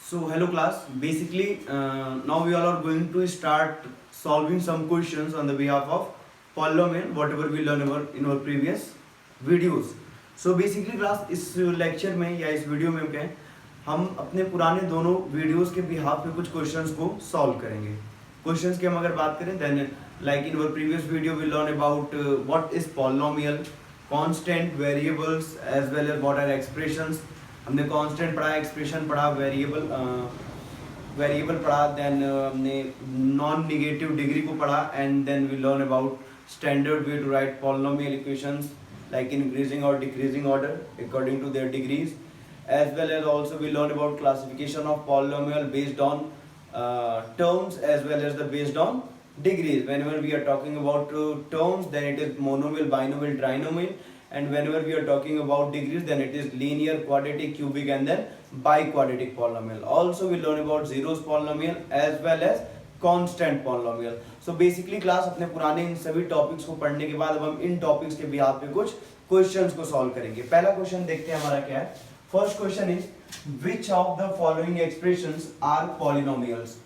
So hello class. Basically, now we all are going to start solving some questions on the behalf of polynomial, whatever we learn in our previous videos. So basically class इस lecture में या इस video में क्या है, हम अपने पुराने दोनों वीडियोस के बिहाफ पे कुछ क्वेश्चंस को सॉल्व करेंगे. क्वेश्चंस की हम अगर बात करें then like in our previous video we learn about what is polynomial, constant, variables as well as what are expressions. हमने कांस्टेंट पढ़ा, एक्सप्रेशन पढ़ा, वेरिएबल पढ़ा, देन हमने नॉन नेगेटिव डिग्री को पढ़ा and then we learn about standard way to write polynomial equations like increasing or decreasing order according to their degrees, as well as also we learn about classification of polynomial based on terms as well as the based on degrees. Whenever we are talking about terms, then it is monomial, binomial, trinomial, and whenever we are talking about degrees, then it is linear, quadratic, cubic, and then biquadratic polynomial. Also we learn about zeros polynomial as well as constant polynomial. So basically class अपने पुराने इन सभी topics को पढ़ने के बाद अब हम इन topics के बिहाफ पे कुछ क्वेश्चंस को सॉल्व करेंगे. पहला क्वेश्चन देखते हैं हमारा क्या है. First question is which of the following expressions are polynomials.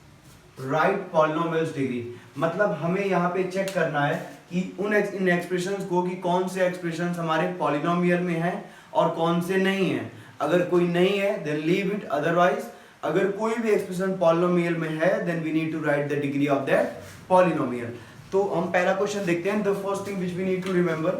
Right polynomials degree. मतलब हमें यहाँ पे चेक करना है कि इन एक्सप्रेशंस को कि कौन से एक्सप्रेशंस हमारे पॉलिनोमियल में हैं और कौन से नहीं हैं. अगर कोई नहीं है देन लीव इट, अदरवाइज अगर कोई भी एक्सप्रेशन पॉलिनोमियल में है then we need to write the degree of that polynomial. तो हम पहला क्वेश्चन देखते हैं. The first thing which we need to remember,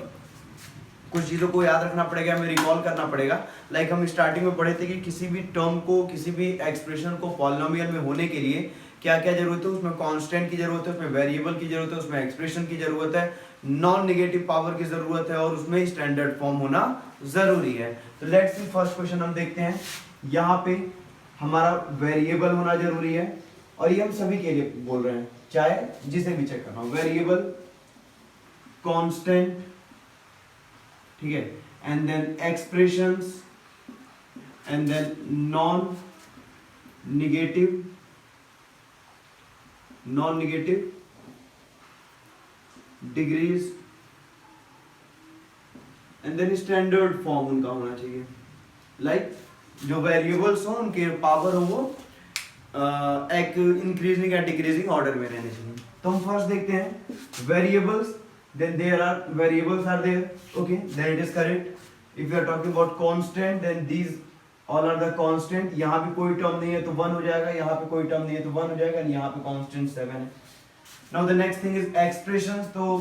कुछ चीज़ों को याद रखना पड़ेगा, हमें रिकॉल करना पड़ेगा. लाइक हम स्टार्टिंग में पढ़े थे कि किसी भी टर्म को, किसी भी एक्सप्रेशन को पॉलिनोमियल में होने के लिए क्या क्या जरूरत है. उसमें कांस्टेंट की जरूरत है, उसमें वेरिएबल की जरूरत है, उसमें एक्सप्रेशन की जरूरत है, नॉन नेगेटिव पावर की जरूरत है और उसमें स्टैंडर्ड फॉर्म होना जरूरी है. तो लेट्स सी फर्स्ट क्वेश्चन हम देखते हैं. यहाँ पे हमारा वेरिएबल होना जरूरी है और ये हम सभी के लिए बोल रहे हैं, चाहे जिसे भी चेक करना हो. वेरिएबल, कांस्टेंट, ठीक है, and then expressions and then non negative degrees and then standard form उनका होना चाहिए. लाइक जो वेरिएबल्स हो उनके पावर हो वो एक इंक्रीजिंग या डिक्रीजिंग ऑर्डर में रहने चाहिए. तो हम फर्स्ट देखते हैं variables. Then there are variables are there, okay, then it is correct. If you are talking about constant then these all are the constant. यहाँ पे कोई टर्म नहीं है तो 1 हो जाएगा, यहाँ पे कोई टर्म नहीं है तो 1 हो जाएगा, और यहाँ पे कांस्टेंट 7 है. Now the next thing is expressions. तो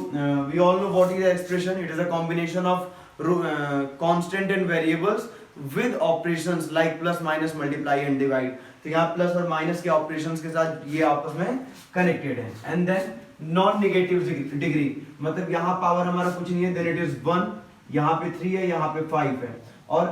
we all know what is expression. It is a combination of constant and variables with operations like plus, minus, multiply and divide. तो यहाँ प्लस और माइनस के operations के साथ ये आपस में कनेक्टेड है. And then non negative degree, मतलब यहाँ पावर हमारा कुछ नहीं है, देन इट इज 1, यहाँ पे 3 है, यहाँ पे 5 है, और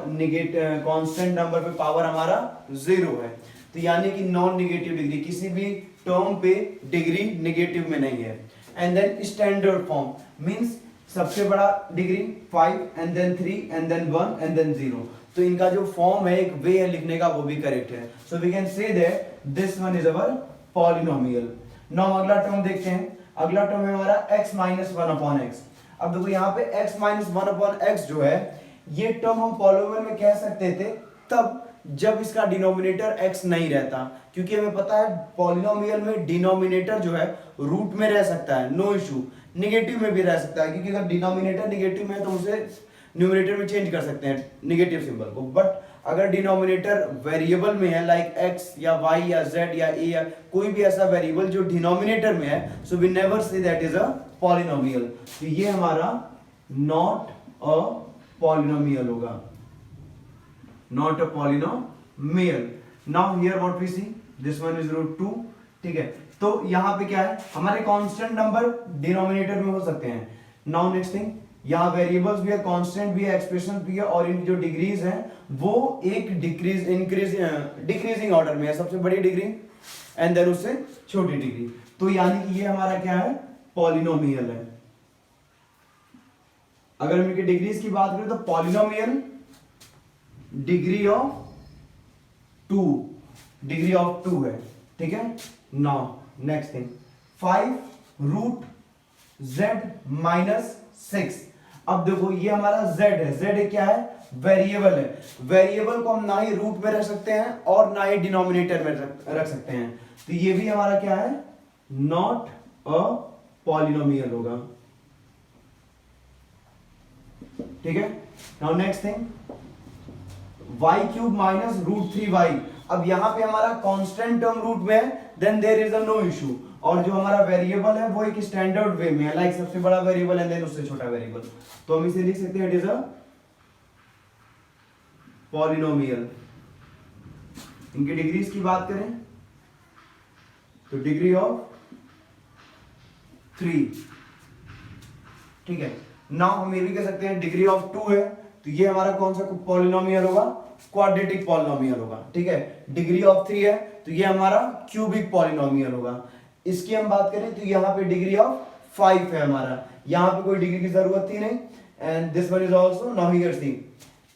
कांस्टेंट नंबर पे पावर हमारा 0 है. तो यानी कि नॉन नेगेटिव डिग्री, किसी भी टर्म पे डिग्री नेगेटिव में नहीं है. And then standard form means सबसे बड़ा degree 5 and then 3 and then 1 and then 0. तो इनका जो फॉर्म है, एक वे है लिखने का, वो भी करेक्ट है. So we can say that this one is our polynomial. Now अगला टर्म देखते हैं. अगला टर्म है हमारा x minus 1 upon x. अब देखो यहाँ पे x minus 1 upon x जो है, ये टर्म हम पॉलिनोमियल में कह सकते थे तब जब इसका डिनोमिनेटर x नहीं रहता, क्योंकि हमें पता है पॉलिनोमियल में डिनोमिनेटर जो है रूट में रह सकता है, नो इशू. निगेटिव में भी रह सकता है, क्योंकि अगर डिनोमिनेटर निगेटिव में है तो उसे न्यूमरेटर में चेंज कर सकते हैं नेगेटिव सिंबल को. बट अगर डिनोमिनेटर वेरिएबल में है लाइक x या y या z या a या कोई भी ऐसा वेरिएबल जो डिनोमिनेटर में है, so we never say that is a polynomial. तो ये हमारा नॉट अ पॉलिनोमियल होगा, not a polynomial. Now here what we see, this one is √2, ठीक है. तो यहाँ पे क्या है, हमारे कांस्टेंट नंबर डिनोमिनेटर में हो सकते हैं. नाउ नेक्स्ट थिंग, यहाँ वेरिएबल्स भी है, कांस्टेंट भी है, एक्सप्रेशन भी है, और इनकी जो डिग्रीज हैं वो एक डिक्रीजिंग ऑर्डर में है, सबसे बड़ी डिग्री एंड देन उससे छोटी डिग्री. तो यानी कि ये हमारा क्या है, पॉलिनोमियल है. अगर हम इनकी डिग्रीज की बात करें तो पॉलिनोमियल डिग्री ऑफ 2 है, ठीक है. Now next thing, 5 √z - 6. अब देखो ये हमारा z है, z क्या है, वेरिएबल है। वेरिएबल को हम ना ही रूट में रख सकते हैं और ना ही डिनोमिनेटर में रख सकते हैं, तो ये भी हमारा क्या है, नॉट अ पॉलिनोमियल होगा। ठीक है, now next thing, Y cube minus root 3y। अब यहां पे हमारा कांस्टेंट टर्म रूट में है, then there is a no issue, और जो हमारा वेरिएबल है वो एक स्टैंडर्ड वे में है, लाइक सबसे बड़ा वेरिएबल एंड देन उससे छोटा वेरिएबल, तो हम इसे लिख सकते हैं इट इज अ पॉलिनोमियल। इनकी डिग्रीज की बात करें तो डिग्री ऑफ 3, ठीक है। नाउ हम ये भी कह सकते हैं डिग्री ऑफ 2 है, तो ये हमारा कौन सा पॉलिनोमियल होगा, क्वाड्रेटिक पॉलिनोमियल होगा। ठीक है, डिग्री ऑफ 3 है तो ये हमारा क्यूबिक पॉलिनोमियल होगा। इसकी हम बात करें तो यहाँ पे डिग्री ऑफ 5 है हमारा, यहाँ पे कोई डिग्री की जरूरत थी नहीं। And this one is also, now here see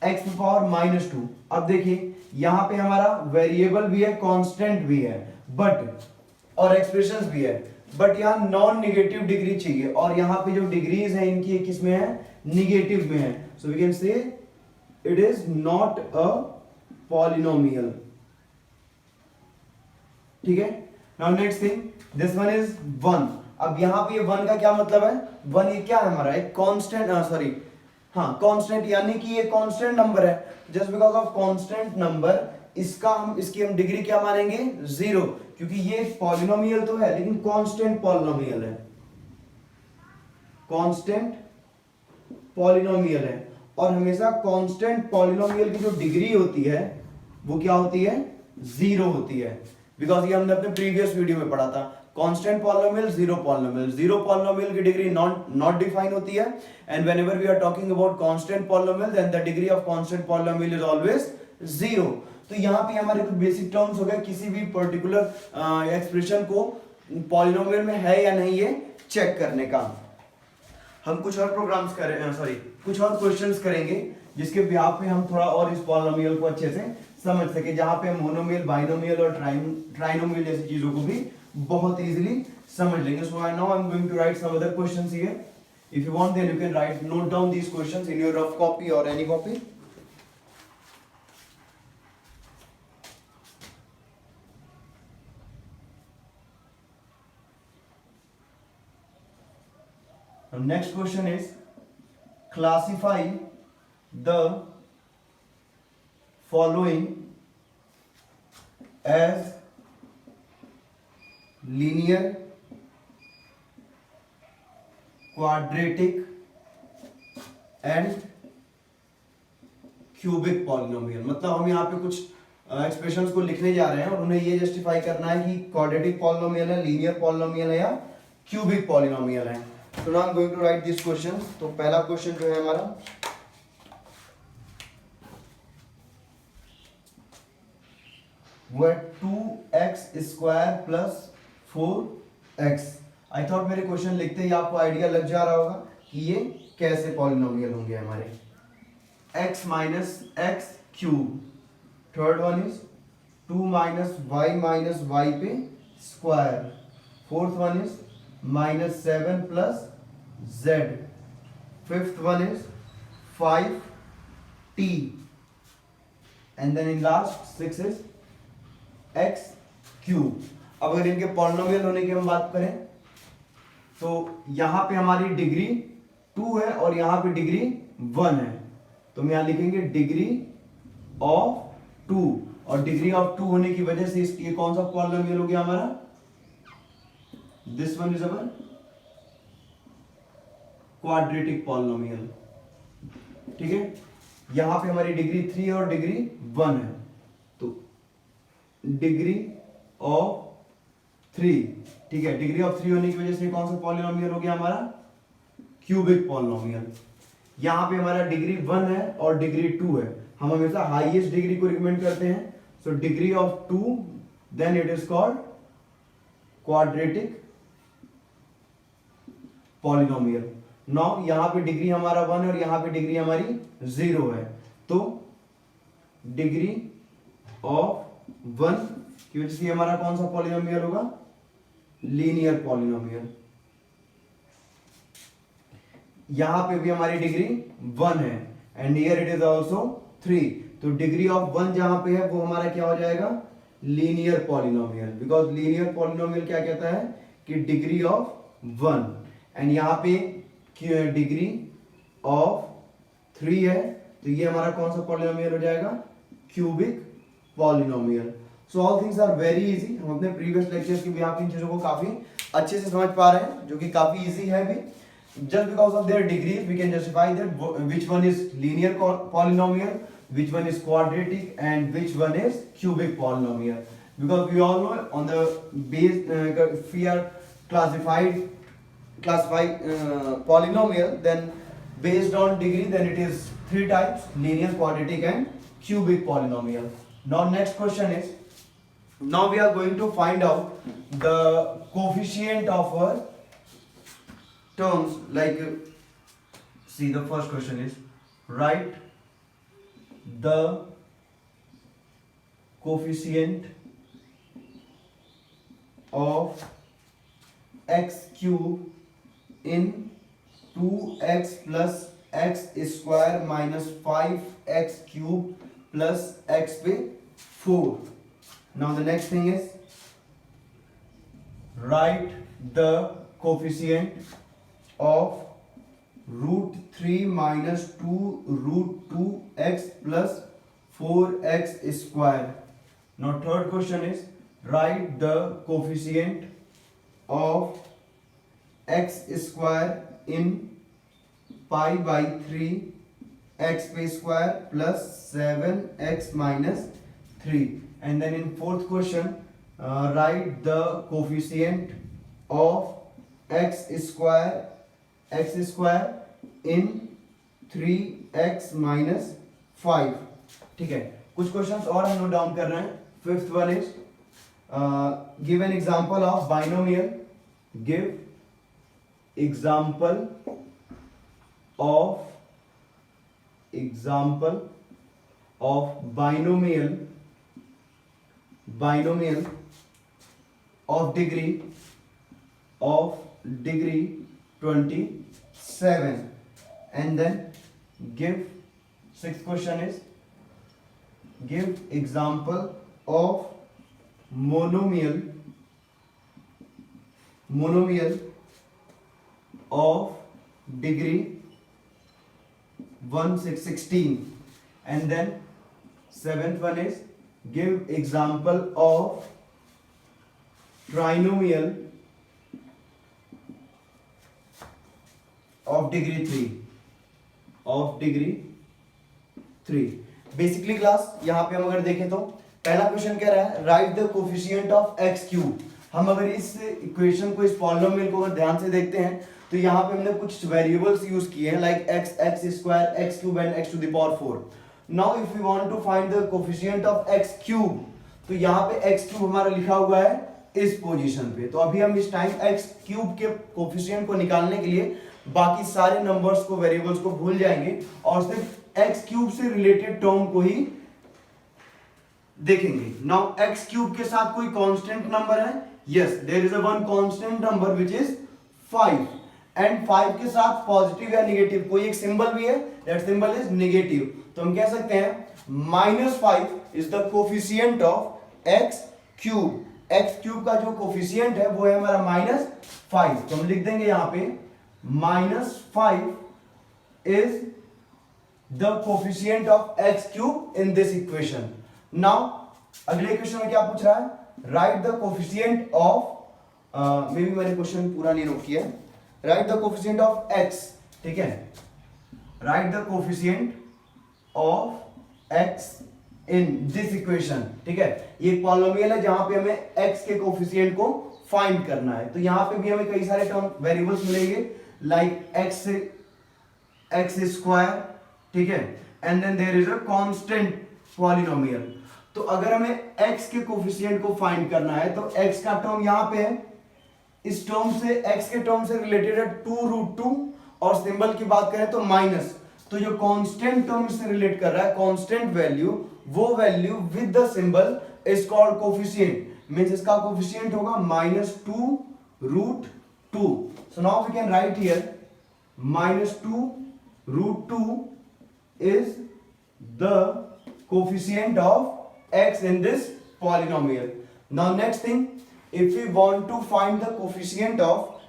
x to power -2। अब देखिए यहाँ पे हमारा वेरिएबल भी है, कांस्टेंट भी है, बट और एक्सप्रेशंस भी है, बट यहाँ नॉन निगेटिव डिग्री चाहिए, और यहाँ पे जो डिग्रीज है इनकी किस में है, निगेटिव में है। So we can say it is not a polynomial. ठीक है, now next thing, this one is 1। अब यहाँ पे 1 का क्या मतलब है, 1 ये क्या है हमारा, एक कांस्टेंट, सॉरी हाँ कांस्टेंट, यानी कि ये कांस्टेंट नंबर है। Just because of constant number इसकी हम डिग्री क्या मानेंगे, 0, क्योंकि ये पॉलिनोमियल तो है लेकिन कांस्टेंट पॉलिनोमियल है, कांस्टेंट पॉलिनोमियल है। और हमेशा कांस्टेंट पॉलिनोमियल की जो डिग्री होती है वो क्या होती है, 0 होती है, बिकॉज ये हमने अपने प्रीवियस वीडियो में पढ़ा था। Constant polynomial, zero polynomial, zero polynomial की डिग्री नॉट डिफाइन होती है, and whenever we are talking about constant polynomial then the degree of constant polynomial is always 0। तो यहाँ पे हमारे कुछ बेसिक टर्म्स हो गए, किसी भी पर्टिकुलर एक्सप्रेशन को पॉलिनोमियल में है या नहीं ये चेक करने का। हम कुछ और प्रोग्राम्स करें, कुछ और क्वेश्चंस करेंगे जिसके बिहाफ पे हम थोड़ा और इस पॉलिनोमियल को अच्छे से समझ सके, जहां पे हम मोनोमियल, बाइनोमियल और ट्राइनोमियल जैसी चीजों को भी बहुत इजीली समझ लेंगे। So I now I am going to write some other questions here. If you want then you can write, note down these questions in your rough copy और any copy. Next question is classify the following as linear, quadratic and cubic polynomial। मतलब हम यहाँ पे कुछ expressions को लिखने जा रहे हैं और उन्हें ये जस्टिफाई करना है कि क्वाड्रेटिक पॉलिनोमियल है, लीनियर पॉलिनोमियल है या क्यूबिक पॉलिनोमियल है। So now I'm going to write these questions। तो पहला क्वेश्चन जो है हमारा, वो है 2x square plus 4x। I thought मेरे क्वेश्चन लिखते ही आपको आइडिया लग जा रहा होगा कि ये कैसे पॉलिनोमियल होंगे हमारे। x minus X cube, third one is 2 minus Y पे square, fourth one is -7 plus z, fifth one is 5t, and then in last 6 is x cube। अब अगर इनके पॉलिनोमियल होने की हम बात करें तो यहां पे हमारी डिग्री 2 है और यहां पे डिग्री 1 है, तो हम यहां लिखेंगे डिग्री ऑफ 2, और डिग्री ऑफ 2 होने की वजह से ये कौन सा पॉलिनोमियल हो गया हमारा, this one is our quadratic polynomial. ठीक है, यहां पे हमारी डिग्री 3 और डिग्री 1 है, तो डिग्री ऑफ 3, ठीक है, डिग्री ऑफ 3 होने की वजह से कौन सा पॉलिनोमियल हो गया हमारा, क्यूबिक पॉलिनोमियल। यहां पे हमारा डिग्री 1 है और डिग्री 2 है, हम हमेशा हाईएस्ट डिग्री को रिकमेंड करते हैं, so degree of 2 then it is called quadratic polynomial. Now यहां पे डिग्री हमारा 1 और यहां पे डिग्री हमारी 0 है, तो डिग्री ऑफ 1 की वजह से हमारा कौन सा पॉलिनोमियल होगा, लीनियर पॉलिनोमियल। यहां पे भी हमारी डिग्री 1 है, and here it is also 3। तो डिग्री ऑफ 1 जहां पे है वो हमारा क्या हो जाएगा, linear polynomial, because linear polynomial क्या कहता है कि डिग्री ऑफ 1, एंड यहाँ पे डिग्री ऑफ 3 है, तो ये हमारा कौन सा पॉलिनोमियल हो जाएगा, cubic polynomial. So all things are very easy. हम अपने प्रीवियस लेक्चर्स की भी आप इन चीजों को काफी अच्छे से समझ पा रहे हैं, जो कि काफी इजी है भी। Just because of their degrees, we can justify that which one is linear polynomial, which one is quadratic, and which one is cubic polynomial. Because we all know on the base, if we are classify polynomial, then based on degree, then it is 3 types: linear, quadratic, and cubic polynomial. Now next question is, now we are going to find out the coefficient of our terms. Like, see, the first question is, write the coefficient of x cube in 2x plus x square minus 5x cube plus x पे 4. Now the next thing is, write the coefficient of root 3 minus 2 root 2x plus 4x square. Now third question is, write the coefficient of x square in pi by 3 x पे square plus 7x minus 3. And then in fourth question, write the coefficient of x square in 3x minus 5. ठीक है, कुछ questions और हम note down कर रहे हैं। Fifth one is, give an example of binomial, give example of binomial of degree 27, and then give, sixth question is, give example of monomial of degree 16, and then seventh one is, give example of trinomial of degree 3. Basically class यहाँ पे हम अगर देखें तो पहला question कह रहा है, right the coefficient of X cube. हम अगर इस इक्वेशन को, इस पॉलिनोमियल को अगर ध्यान से देखते हैं तो यहाँ पे हमने कुछ वेरिएबल्स यूज किए हैं, like X square, X cube and X to the power 4. Now if you want to find the coefficient of X cube, तो यहाँ पे एक्स क्यूब हमारा लिखा हुआ है इस पोजीशन पे। तो अभी हम इस टाइम एक्स क्यूब के कोफिशिएंट को निकालने के लिए बाकी सारे नंबर्स को, वेरिएबल्स को भूल जाएंगे और सिर्फ एक्स क्यूब से रिलेटेड टर्म को ही देखेंगे। नाउ एक्स क्यूब के साथ कोई कांस्टेंट नंबर है? Yes, there is a one constant number which is 5, and 5 के साथ पॉजिटिव या नेगेटिव कोई एक सिंबल भी है, दैट सिंबल इज नेगेटिव। तो हम कह सकते हैं -5 is the coefficient of X cube. X cube का जो कोफिशिएंट है वो है हमारा -5। तो हम लिख देंगे यहां पे -5 is the coefficient of x cube in this equation. Now अगले इक्वेशन में क्या पूछ रहा है? Write the coefficient of may be मैंने क्वेश्चन पूरा नहीं नोट किया। Write the coefficient of x, ठीक है, Write the coefficient of x in this equation, ठीक है। ये एक पॉलिनोमियल है जहां पे हमें x के कोफिशिएंट को फाइंड करना है। तो यहां पे भी हमें कई सारे टर्म वेरिएबल्स मिलेंगे, लाइक एक्स स्क्वायर, ठीक है, and then there is a constant polynomial. तो अगर हमें x के कोफिशिएंट को फाइंड करना है तो x का टर्म यहां पे है, इस टर्म से, x के टर्म से रिलेटेड है 2√2, और सिंबल की बात करें तो माइनस। तो जो कांस्टेंट टर्म से रिलेट कर रहा है, कांस्टेंट वैल्यू, वो value with the symbol is called coefficient, means इसका कोफिशिएंट होगा -2√2. So now we can write here -2√2 is the coefficient of x in this polynomial. Now next thing, if we want to find the coefficient of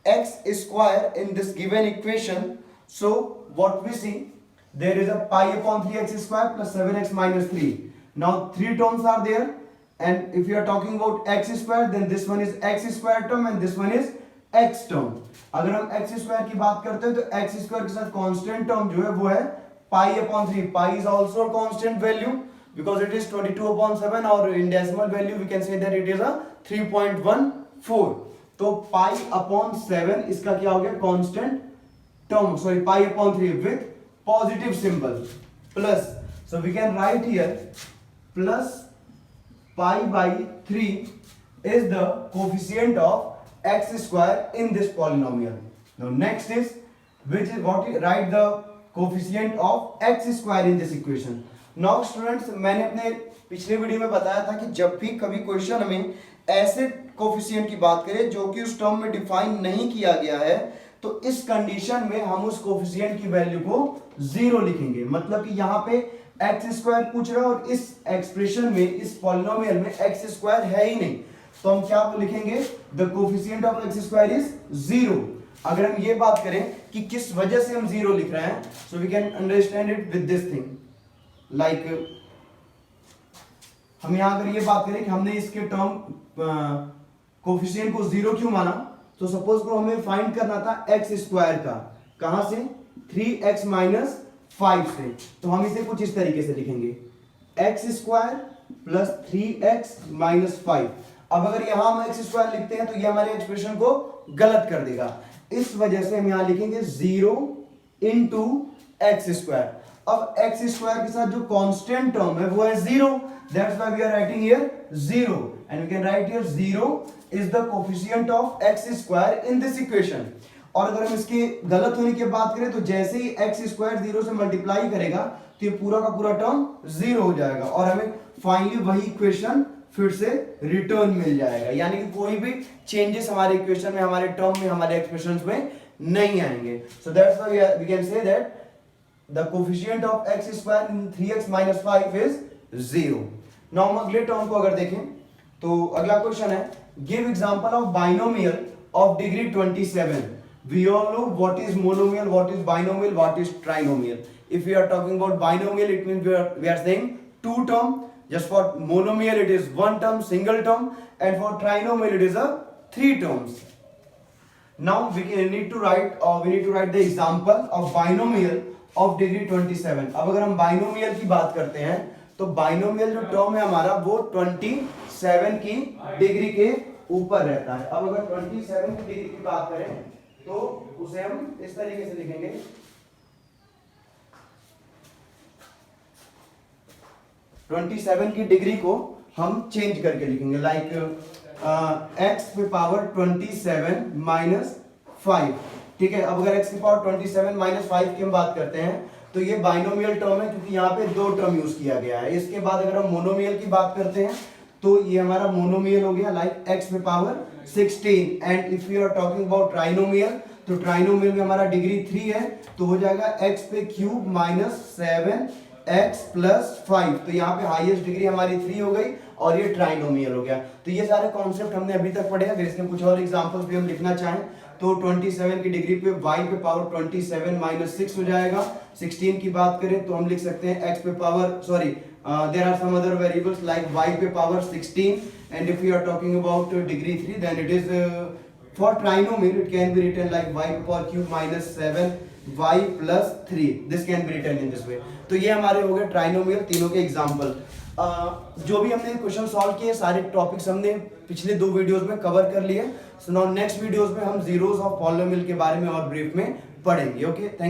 x square in this given equation, so what we see, there is a pi upon 3x square plus 7x minus 3. Now 3 terms are there, and if you are talking about x square, then this one is x square term and this one is x term. अगर हम x square की बात करते हैं तो x square के साथ constant term जो है वो है pi upon 3. pi is also a constant value because it is 22 upon 7, और in decimal value we can say that it is a 3.14. तो pi upon 7 इसका क्या हो गया, constant term, sorry pi upon 3 with positive symbol plus, so we can write here plus pi by 3 is the coefficient of x square in this polynomial. Now next is, which is what you write the coefficient of x square in this equation. Now students, मैंने अपने पिछले video में बताया था कि जब भी कभी क्वेश्चन हमें ऐसे कोफिशिएंट की बात करें जो कि उस टर्म में डिफाइन नहीं किया गया है, तो इस कंडीशन में हम उस कोफिशिएंट की वैल्यू को 0 लिखेंगे. मतलब कि यहाँ पे एक्स स्क्वायर पूछ रहा है और इस एक्सप्रेशन में, इस पॉलिनोमियल में एक्स स्क्वायर है ही नहीं, तो हम क्या लिखेंगे, the coefficient of X square is 0. अगर हम ये बात करें कि किस वजह से हम 0 लिख रहे हैं, so we can understand it with this thing. Like हम यहां अगर ये बात करें कि हमने इसके टर्म कोफिशिएंट को 0 क्यों माना, तो सपोज को हमें फाइंड करना था एक्स स्क्वायर का, कहां से, 3x माइनस 5 से. तो हम इसे कुछ इस तरीके से लिखेंगे, x square plus 3x minus 5. अब अगर यहां हम एक्स स्क्वायर लिखते हैं तो ये हमारे एक्सप्रेशन को गलत कर देगा. इस वजह से हम यहां लिखेंगे 0 इंटू एक्स स्क्वायर. अब एक्स स्क्वायर के साथ जो कांस्टेंट टर्म है वो है 0, that's why we are writing here 0, and we can write here 0 is the coefficient of X square in this equation. और अगर हम इसके गलत होने की बात करें तो जैसे ही एक्स स्क्वायर 0 से मल्टीप्लाई करेगा तो ये पूरा का पूरा टर्म 0 हो जाएगा और हमें फाइनली वही इक्वेशन फिर से रिटर्न मिल जाएगा. यानी कि कोई भी चेंजेस हमारे इक्वेशन में, हमारे टर्म में, हमारे एक्सप्रेशंस में नहीं आएंगे. So that's why we can say that the coefficient of X square in 3x minus 5 is 0. Now हम अगले टर्म को अगर देखें तो अगला क्वेश्चन है, give example of binomial of degree 27. We all know what is monomial, what is binomial, what is trinomial. If we are talking about binomial, it means we are saying two term. Just for monomial, it is one term, single term, and for trinomial, it is a 3 terms. Now we need to write the example of binomial of degree 27. अब अगर हम binomial की बात करते हैं तो binomial जो term है हमारा वो 27 की डिग्री के ऊपर रहता है. अब अगर 27 की डिग्री की बात करें तो उसे हम इस तरीके से लिखेंगे, ट्वेंटी 27 की डिग्री को हम चेंज करके लिखेंगे, लाइक x पे पावर 27 माइनस 5. ठीक है. अब अगर x की पावर 27 माइनस 5 की हम बात करते हैं तो ये बाइनोमियल टर्म है क्योंकि यहाँ पे 2 टर्म यूज किया गया है. इसके बाद अगर हम मोनोमियल की बात करते हैं तो ये हमारा मोनोमियल हो गया, लाइक x पे power 16. And if you are talking about trinomial, तो ट्राइनोमियल में हमारा डिग्री 3 है तो हो जाएगा x पे क्यूब माइनस 7x प्लस 5. तो यहाँ पे हाईएस्ट डिग्री हमारी 3 हो गई और ये ट्राइनोमियल हो गया. तो ये सारे कॉन्सेप्ट हमने अभी तक पढ़े. अगर इसके कुछ और एग्जांपल्स भी हम लिखना चाहें तो 27 की डिग्री पे y पे पावर 27 माइनस 6 हो जाएगा. 16 की बात करें तो हम लिख सकते हैं x पे power, sorry there are some other variables like y पे power 16, and if we are talking about degree 3 then it is for trinomial it can be written like y पे power cube minus 7y plus 3. this can be written in this way. तो ये हमारे हो गए trinomial तीनों के example. जो भी हमने क्वेश्चन सॉल्व किए सारे टॉपिक्स हमने पिछले 2 वीडियोस में कवर कर लिए. सो नाउ नेक्स्ट वीडियोस में हम जीरोस ऑफ पॉलिनोमियल के बारे में और ब्रीफ में पढ़ेंगे. Okay, thank